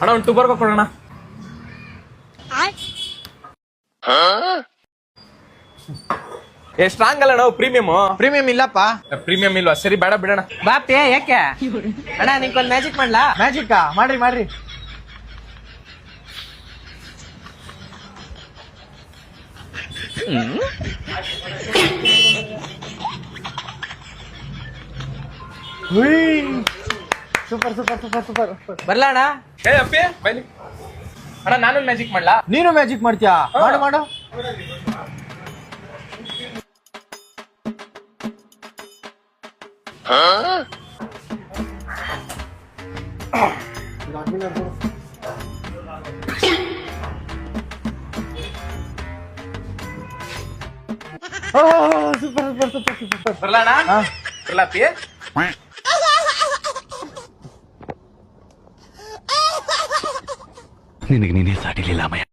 ಅಣ್ಣ ಒಂದು ಟೂಬರ್ಗೋ ಕೊಡೋಣ. ಸ್ಟ್ರಾಂಗ್ ಅಲ್ಲ ನಾವು ಪ್ರೀಮಿಯಂ ಇಲ್ಲಪ್ಪ. ಪ್ರೀಮಿಯಂ ಇಲ್ವಾ? ಸರಿ ಬೇಡ ಬಿಡೋಣ. ಬಾಪೆ ಯಾಕೆ ಅಣ್ಣ ನಿಂಗೊಂದು ಮ್ಯಾಜಿಕ್ ಮಾಡ್ಲಾ? ಮ್ಯಾಜಿಕ್ಕಾ? ಮಾಡ್ರಿ. ಸೂಪರ್ ಬರ್ಲಾ ಅಣ್ಣ? ಅಪ್ಪಿ ಬನ್ನಿ ಅಣ್ಣ, ನಾನು ಮ್ಯಾಜಿಕ್ ಮಾಡ್ಲಾ? ನೀನು ಮ್ಯಾಜಿಕ್ ಮಾಡ್ತೀಯಾ? ಮಾಡು. ಸೂಪರ್. ಬರ್ಲಾ ಅಣ್ಣ? ಬರ್ಲಾ ಅಪ್ಪಿ? ನಿನಗೆ ನೀನೇ ಸಾಟಿಲಿಲ್ಲ ಅಮ್ಮಯ್ಯ.